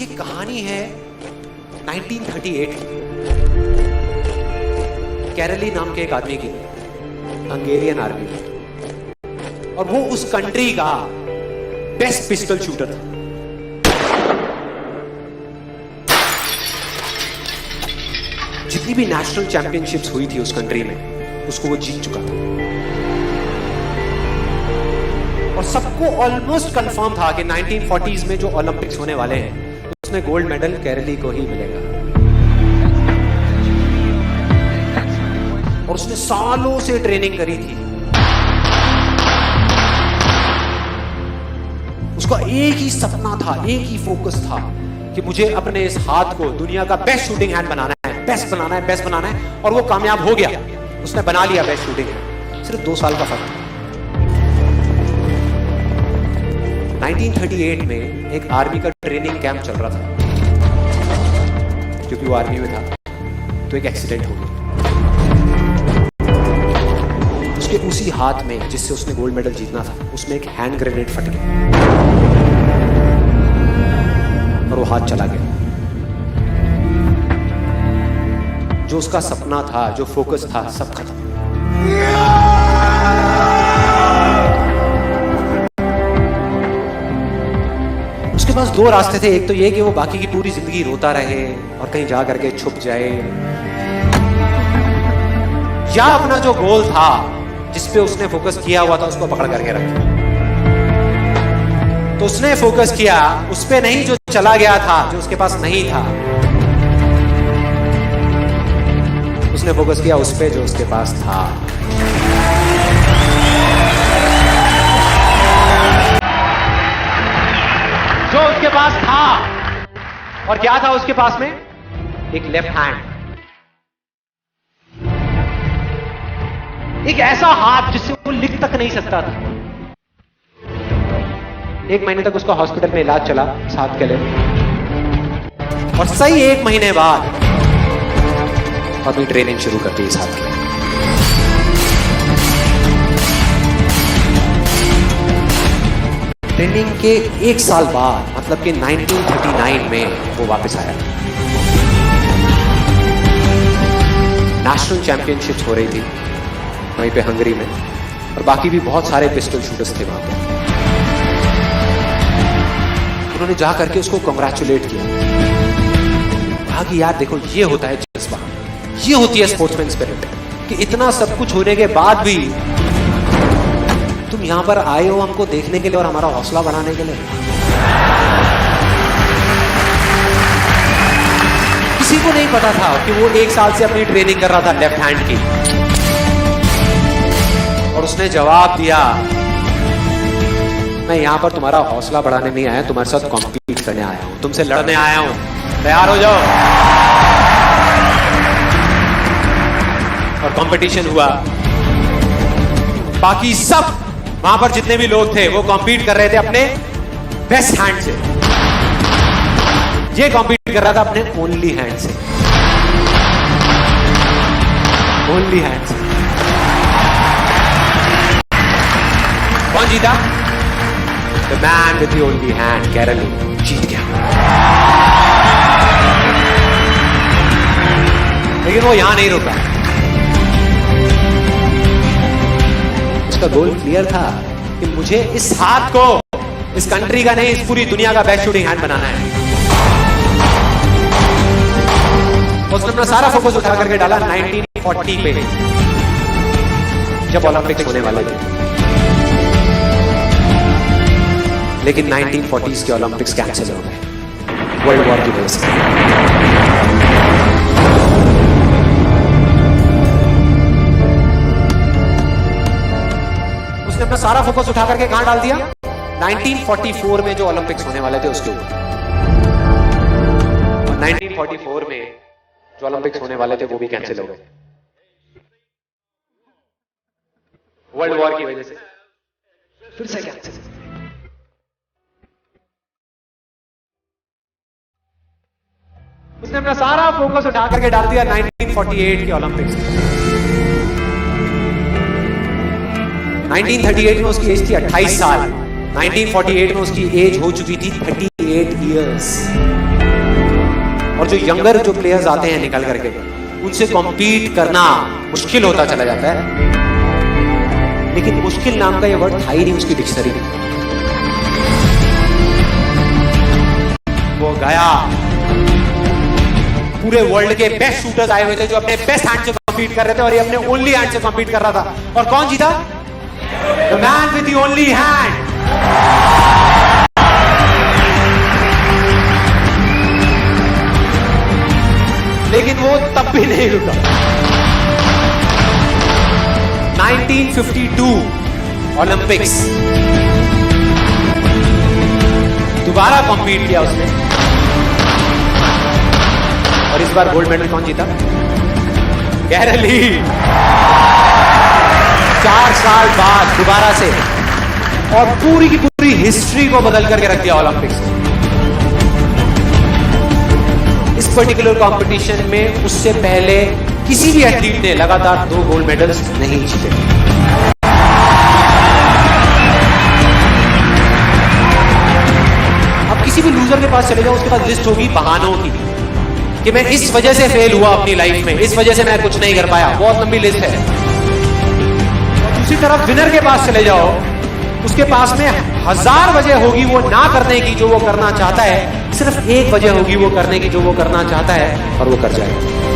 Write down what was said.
ये कहानी है 1938 कैरली नाम के एक आदमी की, हंगेरियन आर्मी में, और वो उस कंट्री का बेस्ट पिस्टल शूटर था। जितनी भी नेशनल चैंपियनशिप्स हुई थी उस कंट्री में, उसको वो जीत चुका था। और सबको ऑलमोस्ट कंफर्म था कि 1940s में जो ओलंपिक्स होने वाले हैं उसमें गोल्ड मेडल कैरली को ही मिलेगा। और उसने सालों से ट्रेनिंग करी थी। उसका एक ही सपना था, एक ही फोकस था कि मुझे अपने इस हाथ को दुनिया का बेस्ट शूटिंग हैंड बनाना है, बेस्ट बनाना है, बेस्ट बनाना है। और वो कामयाब हो गया, उसने बना लिया बेस्ट शूटिंग हैंड। सिर्फ 2 साल का फर्क था। 1938 में एक आर्मी का ट्रेनिंग कैंप चल रहा था, क्योंकि वो आर्मी में था, तो एक एक्सीडेंट हो गया। उसके उसी हाथ में जिससे उसने गोल्ड मेडल जीतना था, उसमें एक हैंड ग्रेनेड फट गया और वो हाथ चला गया। जो उसका सपना था, जो फोकस था, सब खत्म। उसके पास 2 रास्ते थे। एक तो ये कि वो बाकी की पूरी जिंदगी रोता रहे और कहीं जा करके छुप जाए, या अपना जो गोल था जिस पे उसने फोकस किया हुआ था उसको पकड़ करके रखे। तो उसने फोकस किया उस पे नहीं जो चला गया था, जो उसके पास नहीं था। उसने फोकस किया उस पे जो उसके पास था। जो उसके पास था, और क्या था उसके पास में? एक लेफ्ट हैंड, एक ऐसा हाथ जिससे वो लिख तक नहीं सकता था। 1 महीने तक उसका हॉस्पिटल में इलाज चला साथ के लिए, और सही 1 महीने बाद अपनी ट्रेनिंग शुरू कर दी इस हाथ की। ट्रेनिंग के 1 साल बाद, मतलब कि 1939 में वो वापस आया। नेशनल चैंपियनशिप्स हो रही थी वहीं पे हंगरी में, और बाकी भी बहुत सारे पिस्टल शूटर्स थे वहां पे। उन्होंने जा करके उसको कांग्रेचुलेट किया, कहा कि यार देखो, ये होता है जज्बा, ये होती है स्पोर्ट्समैन स्पिरिट, कि इतना सब कुछ होने के बाद भी तुम यहां पर आए हो हमको देखने के लिए और हमारा हौसला बढ़ाने के लिए। किसी को नहीं पता था कि वो 1 साल से अपनी ट्रेनिंग कर रहा था लेफ्ट हैंड की, और उसने जवाब दिया, मैं यहां पर तुम्हारा हौसला बढ़ाने नहीं आया, तुम्हारे साथ कॉम्पीट करने आया हूं, तुमसे लड़ने आया हूं, तैयार हो जाओ। और कंपटीशन हुआ। बाकी सब वहां पर जितने भी लोग थे वो कॉम्पीट कर रहे थे अपने बेस्ट हैंड से। ये कॉम्पीट कर रहा था अपने ओनली हैंड से, ओनली हैंड से। कौन जीता? The man with the only hand, Kairali जीत गया। लेकिन वो यहां नहीं रुका। उसका गोल क्लियर था कि मुझे इस हाथ को इस कंट्री का नहीं, इस पूरी दुनिया का बेस्ट शूटिंग हैंड बनाना है। उसने अपना सारा फोकस उठा करके डाला 1940 पे, जब ओलंपिक्स होने वाले थे। लेकिन 1940s के ओलंपिक्स कैंसिल हो गए वर्ल्ड वॉर की वजह से। उसने अपना सारा फोकस उठा करके कहां डाल दिया? 1944 में जो ओलंपिक्स होने वाले थे उसके ऊपर। और 1944 में जो ओलंपिक्स होने वाले थे वो भी कैंसिल हो गए वर्ल्ड वॉर की वजह से। फिर से कैंसिल। उसने अपना सारा फोकस उठा करके डाल दिया 1948 के ओलंपिक्स में। 1938 में उसकी एज थी 28 साल, 1948 में उसकी एज हो चुकी थी 38 इयर्स। और जो यंगर जो प्लेयर्स आते हैं निकल करके, उनसे कॉम्पीट करना मुश्किल होता चला जाता है। लेकिन मुश्किल नाम का ये वर्ड था ही नहीं उसकी डिक्शनरी में। वो गया, पूरे वर्ल्ड के बेस्ट शूटर्स आए हुए थे जो अपने बेस्ट हैंड से कॉम्पीट कर रहे थे, और ये अपने ओनली हैंड से कॉम्पीट कर रहा था। और कौन जीता? The man with the only hand. लेकिन वो तब भी नहीं रुका। 1952 ओलंपिक्स, दोबारा कॉम्पीट किया उसने, और इस बार गोल्ड मेडल कौन जीता? गैरल ली। 4 साल बाद दोबारा से, और पूरी की पूरी हिस्ट्री को बदल करके रख दिया ओलंपिक्स। इस पर्टिकुलर कंपटीशन में उससे पहले किसी भी एथलीट ने लगातार 2 गोल्ड मेडल्स नहीं जीते। अब किसी भी लूजर के पास चले जाओ, उसके पास लिस्ट होगी बहानों की कि मैं इस वजह से फेल हुआ अपनी लाइफ में, इस वजह से मैं कुछ नहीं कर पाया। बहुत लंबी लिस्ट है। और दूसरी तरफ विनर के पास चले जाओ, उसके पास में 1000 वजह होगी वो ना करने की जो वो करना चाहता है, सिर्फ एक वजह होगी वो करने की जो वो करना चाहता है, और वो कर जाएगा।